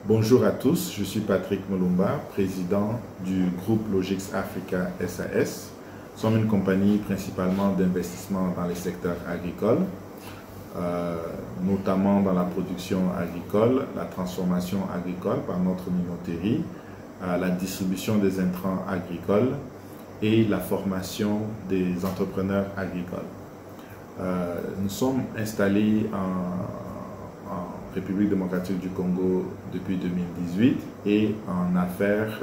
Bonjour à tous, je suis Patrick Molumba, président du groupe Logix Africa SAS. Nous sommes une compagnie principalement d'investissement dans les secteurs agricoles, notamment dans la production agricole, la transformation agricole par notre minoterie, la distribution des intrants agricoles et la formation des entrepreneurs agricoles. Nous sommes installés en République démocratique du Congo depuis 2018 et en affaires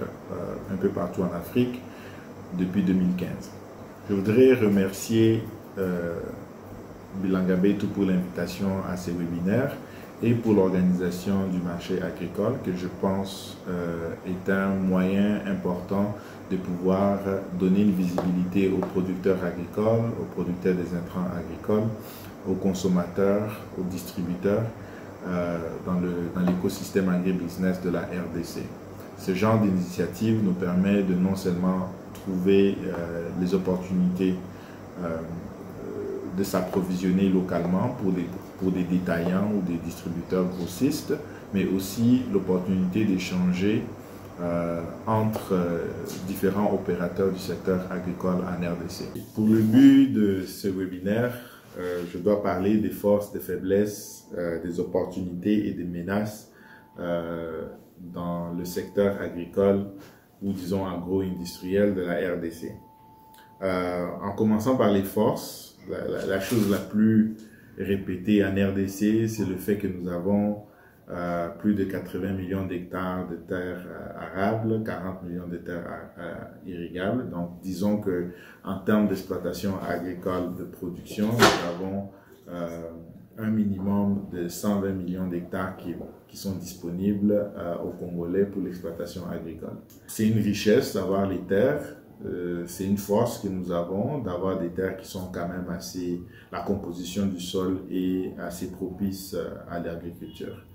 un peu partout en Afrique depuis 2015. Je voudrais remercier Bilanga Beitou pour l'invitation à ces webinaires et pour l'organisation du marché agricole que je pense est un moyen important de pouvoir donner une visibilité aux producteurs agricoles, aux producteurs des intrants agricoles, aux consommateurs, aux distributeurs dans l'écosystème agribusiness de la RDC. Ce genre d'initiative nous permet de non seulement trouver les opportunités de s'approvisionner localement pour des détaillants ou des distributeurs grossistes, mais aussi l'opportunité d'échanger entre différents opérateurs du secteur agricole en RDC. Pour le but de ce webinaire, je dois parler des forces, des faiblesses, des opportunités et des menaces dans le secteur agricole ou disons agro-industriel de la RDC. En commençant par les forces, la chose la plus répétée en RDC, c'est le fait que nous avons plus de 80 millions d'hectares de terres arables, 40 millions de terres irrigables. Donc, disons que en termes d'exploitation agricole de production, nous avons un minimum de 120 millions d'hectares qui sont disponibles aux Congolais pour l'exploitation agricole. C'est une richesse d'avoir les terres. C'est une force que nous avons d'avoir des terres qui sont quand même assez, la composition du sol est assez propice à l'agriculture.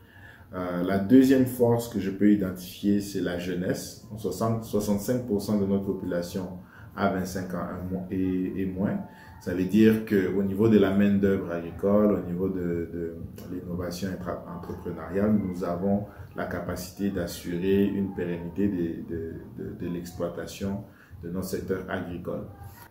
La deuxième force que je peux identifier, c'est la jeunesse. 65% de notre population a 25 ans et moins. Ça veut dire qu'au niveau de la main-d'œuvre agricole, au niveau de l'innovation entrepreneuriale, nous avons la capacité d'assurer une pérennité de l'exploitation de notre secteur agricole.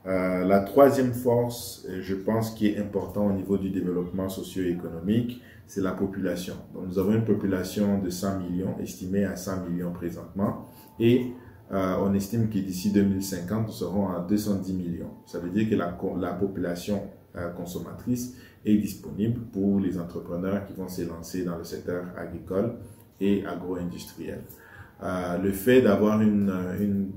La troisième force, je pense, qui est important au niveau du développement socio-économique, c'est la population. Donc, nous avons une population de 100 millions, estimée à 100 millions présentement, et on estime que d'ici 2050, nous serons à 210 millions. Ça veut dire que la population consommatrice est disponible pour les entrepreneurs qui vont s'élancer dans le secteur agricole et agro-industriel. Le fait d'avoir une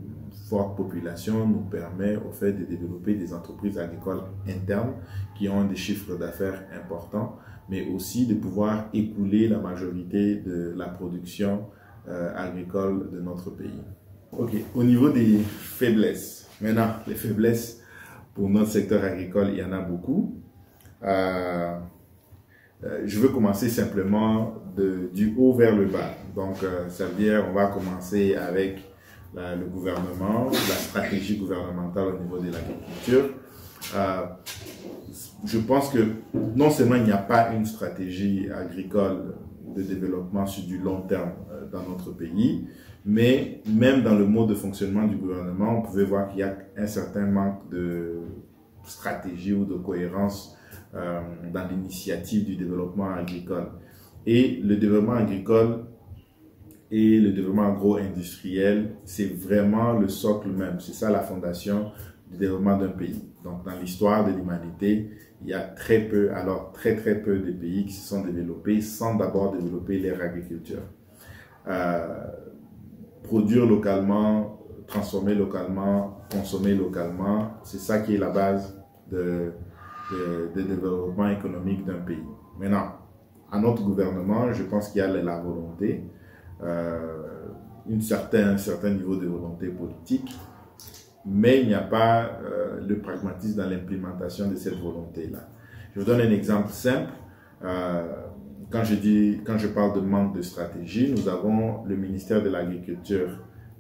forte population nous permet au fait de développer des entreprises agricoles internes qui ont des chiffres d'affaires importants, mais aussi de pouvoir écouler la majorité de la production agricole de notre pays. Ok, au niveau des faiblesses, maintenant les faiblesses pour notre secteur agricole, il y en a beaucoup. Je veux commencer simplement du haut vers le bas. Donc, ça veut dire on va commencer avec le gouvernement, la stratégie gouvernementale au niveau de l'agriculture. Je pense que non seulement il n'y a pas une stratégie agricole de développement sur du long terme dans notre pays, mais même dans le mode de fonctionnement du gouvernement, on pouvait voir qu'il y a un certain manque de stratégie ou de cohérence dans l'initiative du développement agricole. Et le développement agricole et le développement agro-industriel, c'est vraiment le socle même. C'est ça la fondation du développement d'un pays. Donc, dans l'histoire de l'humanité, il y a très peu, alors très peu de pays qui se sont développés sans d'abord développer leur agriculture. Produire localement, transformer localement, consommer localement, c'est ça qui est la base de développement économique d'un pays. Maintenant, à notre gouvernement, je pense qu'il y a la volonté, un certain niveau de volonté politique, mais il n'y a pas le pragmatisme dans l'implémentation de cette volonté-là. Je vous donne un exemple simple. Quand je parle de manque de stratégie, nous avons le ministère de l'Agriculture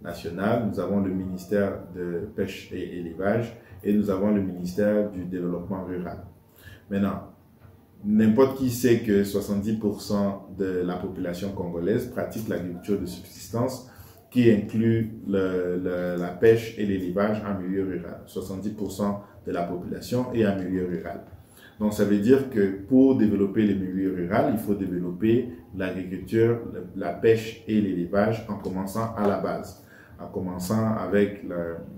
nationale, nous avons le ministère de Pêche et Élevage et nous avons le ministère du Développement rural. Maintenant, n'importe qui sait que 70% de la population congolaise pratique l'agriculture de subsistance, qui inclut la pêche et l'élevage en milieu rural. 70% de la population est en milieu rural. Donc, ça veut dire que pour développer les milieux ruraux, il faut développer l'agriculture, la pêche et l'élevage en commençant à la base, en commençant avec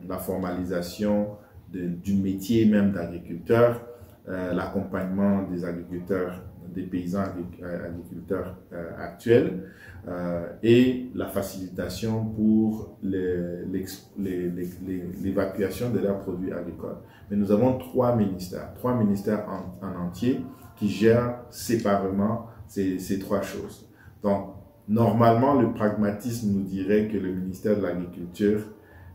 la formalisation du métier même d'agriculteur, l'accompagnement des agriculteurs, des paysans agriculteurs actuels et la facilitation pour l'évacuation de leurs produits agricoles. Mais nous avons trois ministères en entier qui gèrent séparément ces trois choses. Donc, normalement, le pragmatisme nous dirait que le ministère de l'Agriculture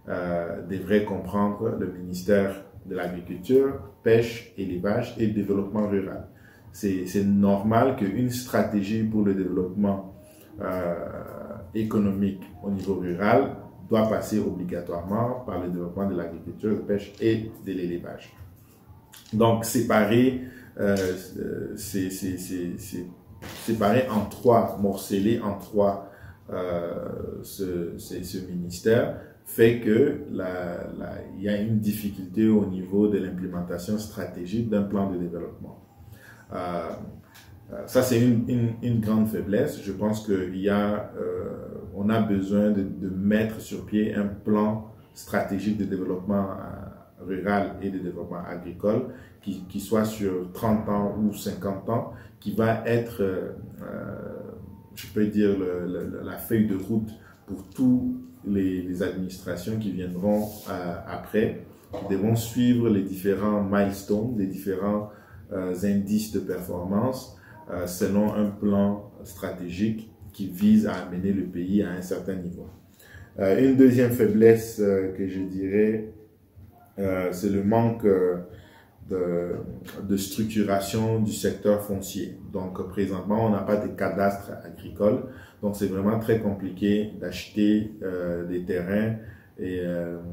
devrait comprendre le ministère de l'Agriculture, Pêche, Élevage et Développement rural. C'est normal qu'une stratégie pour le développement économique au niveau rural doit passer obligatoirement par le développement de l'agriculture, de la pêche et de l'élevage. Donc, séparer en trois, morceler en trois ce ministère fait que il y a une difficulté au niveau de l'implémentation stratégique d'un plan de développement. Ça, c'est une grande faiblesse. Je pense qu'on a besoin de mettre sur pied un plan stratégique de développement rural et de développement agricole qui soit sur 30 ans ou 50 ans, qui va être, je peux dire, la feuille de route pour tous les administrations qui viendront après, qui devront suivre les différents milestones, les différents indices de performance selon un plan stratégique qui vise à amener le pays à un certain niveau. Une deuxième faiblesse que je dirais, c'est le manque de structuration du secteur foncier. Donc présentement, on n'a pas de cadastre agricole, donc c'est vraiment très compliqué d'acheter des terrains et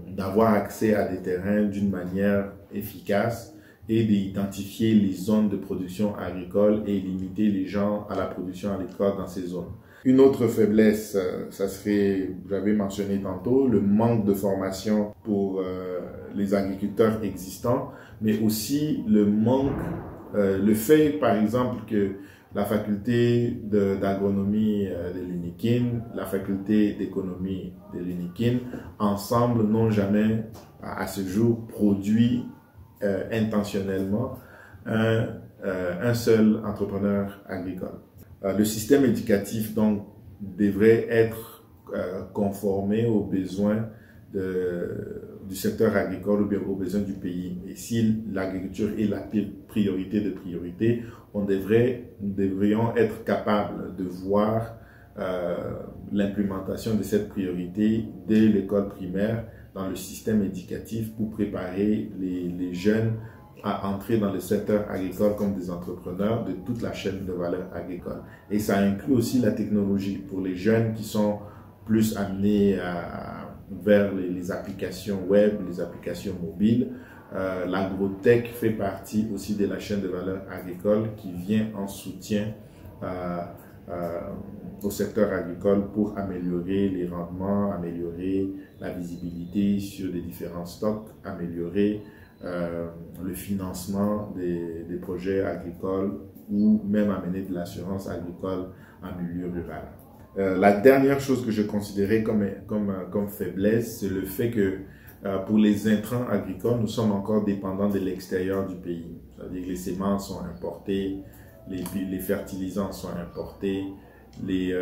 d'avoir accès à des terrains d'une manière efficace et d'identifier les zones de production agricole et limiter les gens à la production agricole dans ces zones. Une autre faiblesse, ça serait, j'avais mentionné tantôt, le manque de formation pour les agriculteurs existants, mais aussi le fait, par exemple, que la faculté d'agronomie de l'UNIKIN, la faculté d'économie de l'UNIKIN, ensemble n'ont jamais, à ce jour, produit intentionnellement un seul entrepreneur agricole. Le système éducatif donc devrait être conformé aux besoins du secteur agricole ou bien aux besoins du pays. Et si l'agriculture est la priorité de priorité, nous devrions être capables de voir l'implémentation de cette priorité dès l'école primaire dans le système éducatif pour préparer les jeunes à entrer dans le secteur agricole comme des entrepreneurs de toute la chaîne de valeur agricole. Et ça inclut aussi la technologie pour les jeunes qui sont plus amenés vers les applications web, les applications mobiles. L'agrotech fait partie aussi de la chaîne de valeur agricole qui vient en soutien au secteur agricole pour améliorer les rendements, améliorer la visibilité sur les différents stocks, améliorer le financement des projets agricoles ou même amener de l'assurance agricole en milieu rural. La dernière chose que je considérais comme faiblesse, c'est le fait que pour les intrants agricoles, nous sommes encore dépendants de l'extérieur du pays. C'est-à-dire que les semences sont importées, les fertilisants sont importés, les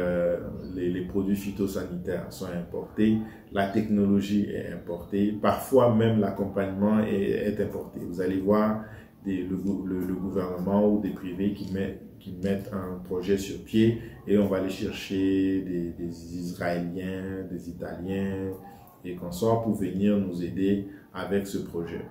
produits phytosanitaires sont importés, la technologie est importée, parfois même l'accompagnement est importé. Vous allez voir le gouvernement ou des privés qui mettent un projet sur pied et on va aller chercher des Israéliens, des Italiens et consorts pour venir nous aider avec ce projet.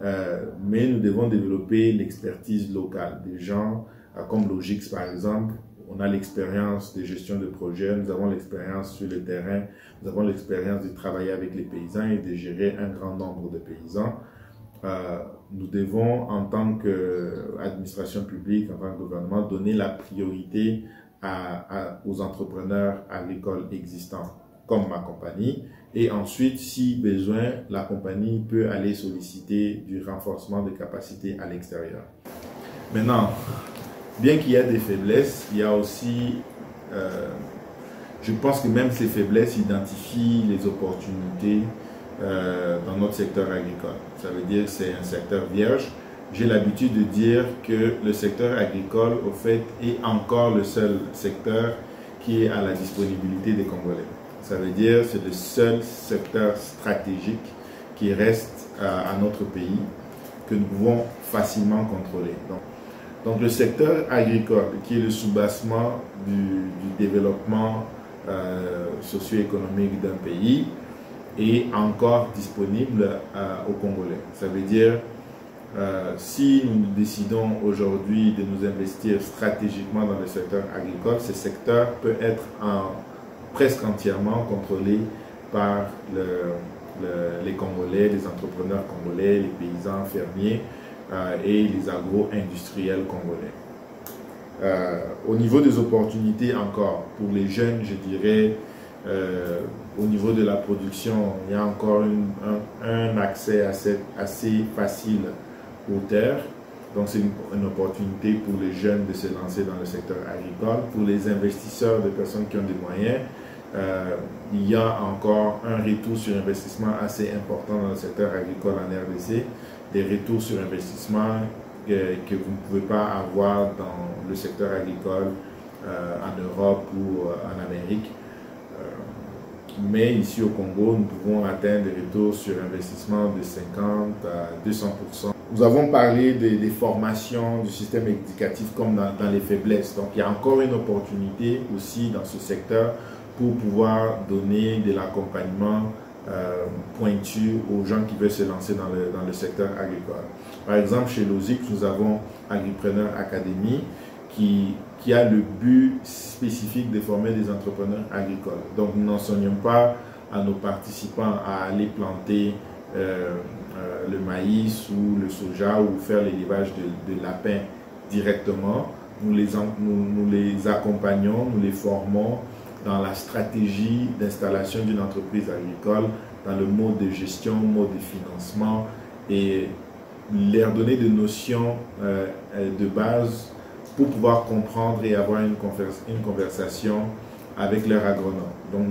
Mais nous devons développer l'expertise locale. Des gens comme Logix par exemple, on a l'expérience de gestion de projet, nous avons l'expérience sur le terrain, nous avons l'expérience de travailler avec les paysans et de gérer un grand nombre de paysans. nous devons, en tant qu'administration publique, en tant que gouvernement, donner la priorité aux entrepreneurs agricoles existants, comme ma compagnie. Et ensuite, si besoin, la compagnie peut aller solliciter du renforcement de capacités à l'extérieur. Maintenant, bien qu'il y ait des faiblesses, il y a aussi, je pense que même ces faiblesses identifient les opportunités dans notre secteur agricole. Ça veut dire que c'est un secteur vierge. J'ai l'habitude de dire que le secteur agricole, au fait, est encore le seul secteur qui est à la disponibilité des Congolais. Ça veut dire que c'est le seul secteur stratégique qui reste à notre pays, que nous pouvons facilement contrôler. Donc le secteur agricole, qui est le soubassement du développement socio-économique d'un pays, est encore disponible aux Congolais. Ça veut dire, si nous décidons aujourd'hui de nous investir stratégiquement dans le secteur agricole, ce secteur peut être presque entièrement contrôlé par les Congolais, les entrepreneurs congolais, les paysans fermiers et les agro-industriels congolais. Au niveau des opportunités encore, pour les jeunes, je dirais, au niveau de la production, il y a encore un accès assez facile aux terres. Donc c'est une opportunité pour les jeunes de se lancer dans le secteur agricole. Pour les investisseurs, des personnes qui ont des moyens, il y a encore un retour sur investissement assez important dans le secteur agricole en RDC. Des retours sur investissement que vous ne pouvez pas avoir dans le secteur agricole en Europe ou en Amérique. Mais ici au Congo, nous pouvons atteindre des retours sur investissement de 50 à 200%. Nous avons parlé des formations du système éducatif comme dans les faiblesses. Donc il y a encore une opportunité aussi dans ce secteur pour pouvoir donner de l'accompagnement pointu aux gens qui veulent se lancer dans le secteur agricole. Par exemple, chez Lozic, nous avons Agripreneur Academy qui a le but spécifique de former des entrepreneurs agricoles. Donc nous n'enseignons pas à nos participants à aller planter le maïs ou le soja ou faire l'élevage de lapins directement. Nous les accompagnons, nous les formons dans la stratégie d'installation d'une entreprise agricole, dans le mode de gestion, mode de financement et leur donner des notions de base pour pouvoir comprendre et avoir une conversation avec leur agronome. Donc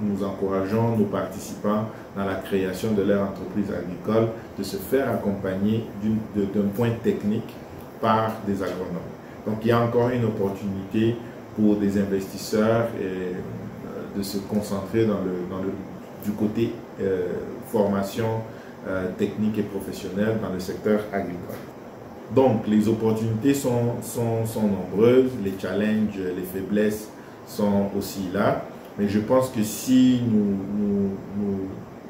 nous encourageons nos participants dans la création de leur entreprise agricole de se faire accompagner d'un point technique par des agronomes. Donc il y a encore une opportunité pour des investisseurs de se concentrer du côté formation technique et professionnelle dans le secteur agricole. Donc les opportunités sont nombreuses, les challenges, les faiblesses sont aussi là, mais je pense que si nous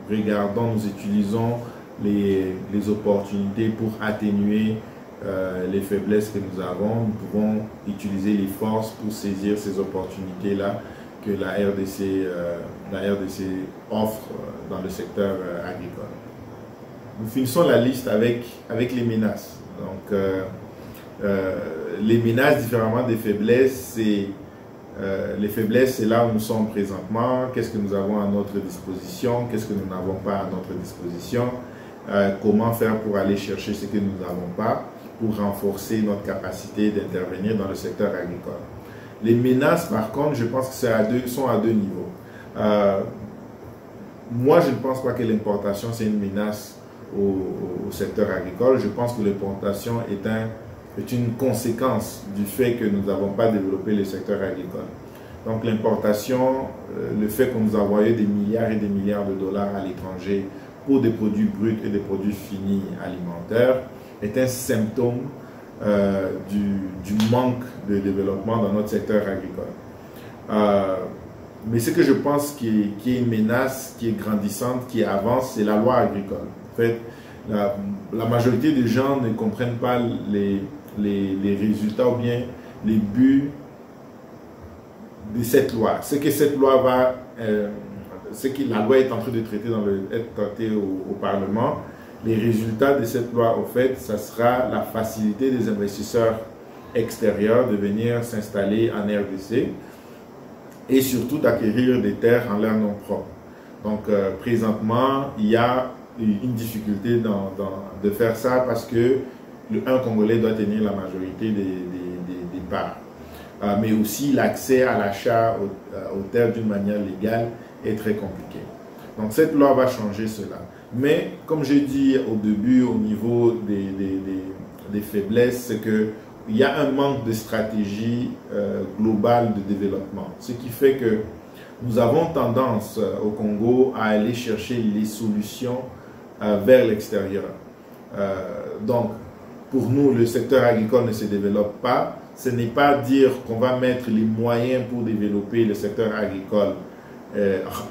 regardons, nous utilisons les opportunités pour atténuer les faiblesses que nous avons, nous pouvons utiliser les forces pour saisir ces opportunités-là que la RDC offre dans le secteur agricole. Nous finissons la liste avec les menaces. Donc, les menaces, différemment des faiblesses, les faiblesses, c'est là où nous sommes présentement, qu'est-ce que nous avons à notre disposition, qu'est-ce que nous n'avons pas à notre disposition, comment faire pour aller chercher ce que nous n'avons pas, pour renforcer notre capacité d'intervenir dans le secteur agricole. Les menaces, par contre, je pense que sont à deux niveaux. Moi, je ne pense pas que l'importation, c'est une menace au secteur agricole. Je pense que l'importation est une conséquence du fait que nous n'avons pas développé le secteur agricole. Donc l'importation, le fait qu'on nous a envoyé des milliards et des milliards de dollars à l'étranger pour des produits bruts et des produits finis alimentaires, est un symptôme du manque de développement dans notre secteur agricole. Mais ce que je pense qui est une menace, qui est grandissante, qui avance, c'est la loi agricole. En fait, la majorité des gens ne comprennent pas les résultats ou bien les buts de cette loi. Ce que cette loi va, ce que la loi est en train de traiter être traitée au Parlement, Les résultats de cette loi, au fait, ça sera la facilité des investisseurs extérieurs de venir s'installer en RDC et surtout d'acquérir des terres en leur nom propre. Donc, présentement, il y a une difficulté de faire ça parce que un Congolais doit tenir la majorité des parts. Mais aussi, l'accès à l'achat aux terres d'une manière légale est très compliqué. Donc, cette loi va changer cela. Mais, comme j'ai dit au début, au niveau des faiblesses, c'est qu'il y a un manque de stratégie globale de développement. Ce qui fait que nous avons tendance au Congo à aller chercher les solutions vers l'extérieur. Donc, pour nous, le secteur agricole ne se développe pas. Ce n'est pas dire qu'on va mettre les moyens pour développer le secteur agricole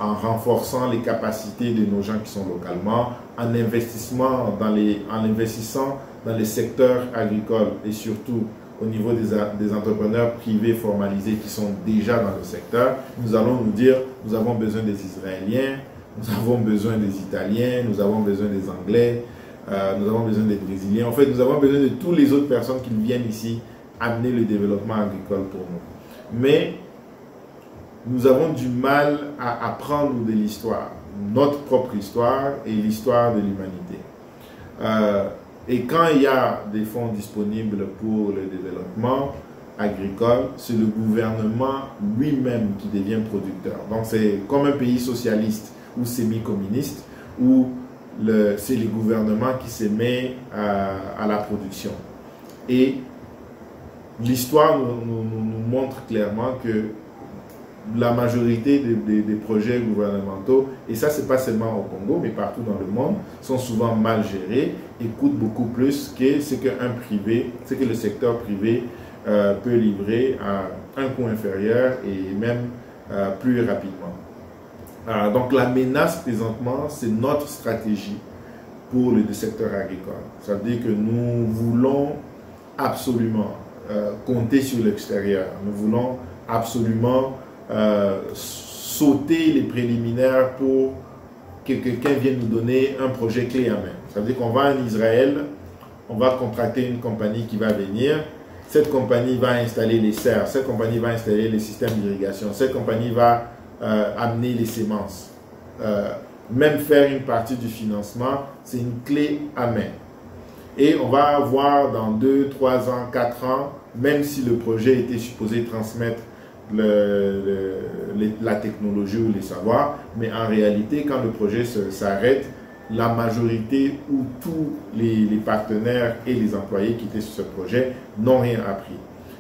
en renforçant les capacités de nos gens qui sont localement, en investissant dans les secteurs agricoles et surtout au niveau des entrepreneurs privés formalisés qui sont déjà dans le secteur. Nous allons nous dire, nous avons besoin des Israéliens, nous avons besoin des Italiens, nous avons besoin des Anglais, nous avons besoin des Brésiliens. En fait, nous avons besoin de toutes les autres personnes qui viennent ici amener le développement agricole pour nous. Mais nous avons du mal à apprendre de l'histoire, notre propre histoire et l'histoire de l'humanité. Et quand il y a des fonds disponibles pour le développement agricole, c'est le gouvernement lui-même qui devient producteur. Donc c'est comme un pays socialiste ou semi-communiste où c'est le gouvernement qui se met à la production. Et l'histoire nous montre clairement que la majorité des projets gouvernementaux, et ça c'est pas seulement au Congo, mais partout dans le monde, sont souvent mal gérés et coûtent beaucoup plus que ce que le secteur privé peut livrer à un coût inférieur et même plus rapidement. Donc la menace présentement, c'est notre stratégie pour le secteur agricole. Ça veut dire que nous voulons absolument compter sur l'extérieur. Nous voulons absolument sauter les préliminaires pour que quelqu'un vienne nous donner un projet clé en main. Ça veut dire qu'on va en Israël, on va contracter une compagnie qui va venir, cette compagnie va installer les serres, cette compagnie va installer les systèmes d'irrigation, cette compagnie va amener les semences. Même faire une partie du financement, c'est une clé à main. Et on va voir dans 2, 3 ans, 4 ans, même si le projet était supposé transmettre la technologie ou les savoirs, mais en réalité, quand le projet s'arrête, la majorité ou tous les partenaires et les employés qui étaient sur ce projet n'ont rien appris.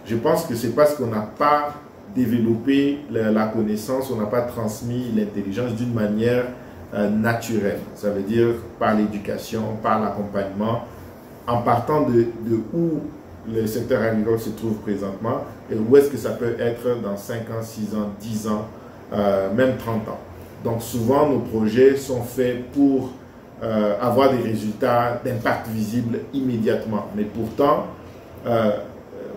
Je pense que c'est parce qu'on n'a pas développé la connaissance, on n'a pas transmis l'intelligence d'une manière naturelle. Ça veut dire par l'éducation, par l'accompagnement, en partant de où le secteur agricole se trouve présentement et où est-ce que ça peut être dans 5 ans, 6 ans, 10 ans, même 30 ans. Donc souvent nos projets sont faits pour avoir des résultats d'impact visible immédiatement. Mais pourtant,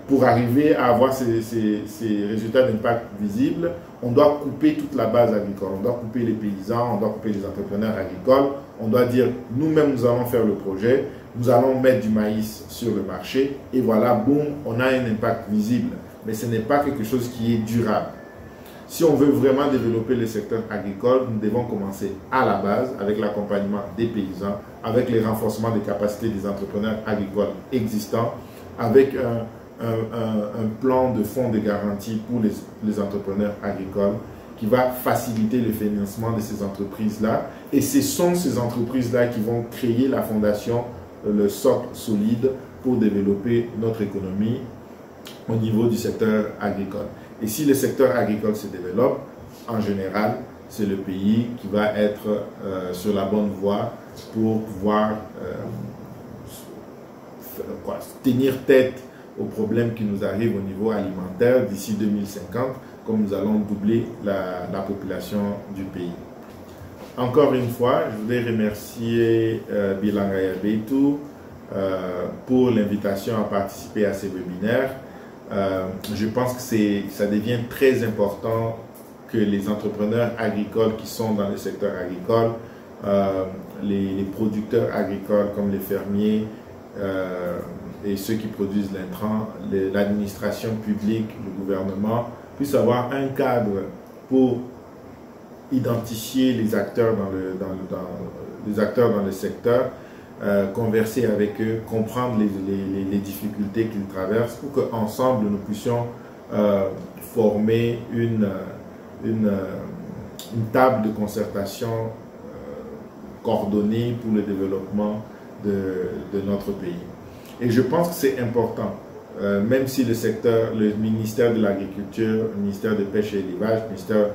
pour arriver à avoir ces résultats d'impact visible, on doit couper toute la base agricole. On doit couper les paysans, on doit couper les entrepreneurs agricoles. On doit dire, nous-mêmes, nous allons faire le projet, nous allons mettre du maïs sur le marché et voilà, boum, on a un impact visible. Mais ce n'est pas quelque chose qui est durable. Si on veut vraiment développer le secteur agricole, nous devons commencer à la base avec l'accompagnement des paysans, avec les renforcements des capacités des entrepreneurs agricoles existants, avec un plan de fonds de garantie pour les entrepreneurs agricoles qui va faciliter le financement de ces entreprises-là. Et ce sont ces entreprises-là qui vont créer la fondation, le socle solide pour développer notre économie au niveau du secteur agricole. Et si le secteur agricole se développe, en général, c'est le pays qui va être sur la bonne voie pour pouvoir tenir tête aux problèmes qui nous arrivent au niveau alimentaire d'ici 2050, comme nous allons doubler la population du pays. Encore une fois, je voudrais remercier Bilangaya Beitou pour l'invitation à participer à ces webinaires. Je pense que ça devient très important que les entrepreneurs agricoles qui sont dans le secteur agricole les producteurs agricoles comme les fermiers et ceux qui produisent l'intrant, l'administration publique, le gouvernement, puissent avoir un cadre pour identifier les acteurs les acteurs dans le secteur, converser avec eux, comprendre les difficultés qu'ils traversent pour qu'ensemble nous puissions former une table de concertation coordonnée pour le développement de notre pays. Et je pense que c'est important, même si le ministère de l'Agriculture, le ministère de Pêche et Élevage, le ministère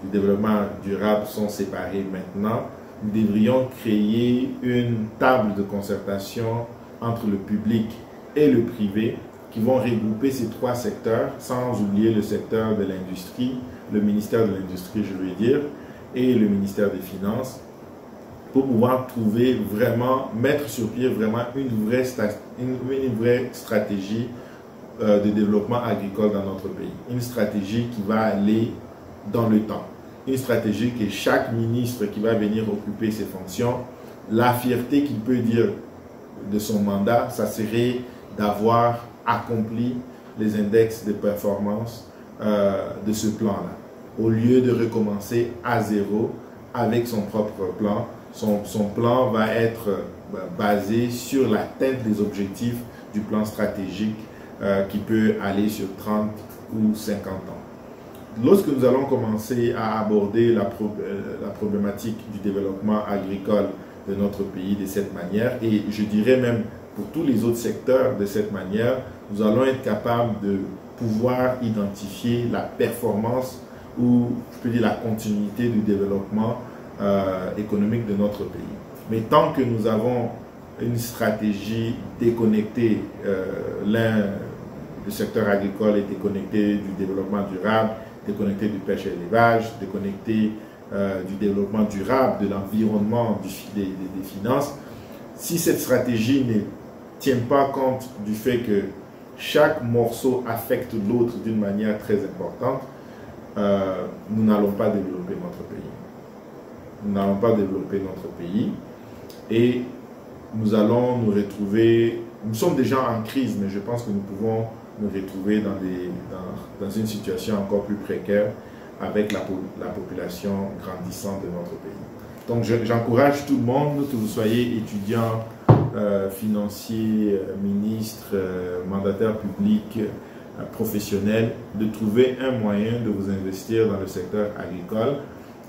du Développement durable sont séparés maintenant, nous devrions créer une table de concertation entre le public et le privé qui vont regrouper ces trois secteurs, sans oublier le secteur de l'industrie, le ministère de l'Industrie, je veux dire, et le ministère des Finances, pour pouvoir trouver vraiment, mettre sur pied vraiment une vraie stratégie de développement agricole dans notre pays. Une stratégie qui va aller dans le temps. Une stratégie que chaque ministre qui va venir occuper ses fonctions, la fierté qu'il peut dire de son mandat, ça serait d'avoir accompli les index de performance de ce plan-là. Au lieu de recommencer à zéro avec son propre plan, son plan va être basé sur l'atteinte des objectifs du plan stratégique qui peut aller sur 30 ou 50 ans. Lorsque nous allons commencer à aborder la problématique du développement agricole de notre pays de cette manière, et je dirais même pour tous les autres secteurs de cette manière, nous allons être capables de pouvoir identifier la performance ou, je peux dire, la continuité du développement économique de notre pays. Mais tant que nous avons une stratégie déconnectée, le secteur agricole est déconnecté du développement durable, déconnecté du pêche et élevage, déconnecté du développement durable, de l'environnement, des finances. Si cette stratégie ne tient pas compte du fait que chaque morceau affecte l'autre d'une manière très importante, nous n'allons pas développer notre pays. Nous n'allons pas développer notre pays et nous allons nous retrouver, nous sommes déjà en crise, mais je pense que nous pouvons nous retrouver dans une situation encore plus précaire avec la population grandissante de notre pays. Donc j'encourage tout le monde, que vous soyez étudiant, financier, ministre, mandataire public, professionnel, de trouver un moyen de vous investir dans le secteur agricole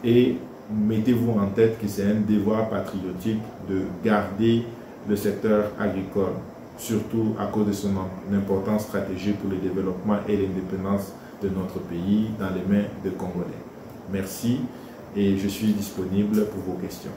et mettez-vous en tête que c'est un devoir patriotique de garder le secteur agricole, surtout à cause de son importance stratégique pour le développement et l'indépendance de notre pays dans les mains des Congolais. Merci et je suis disponible pour vos questions.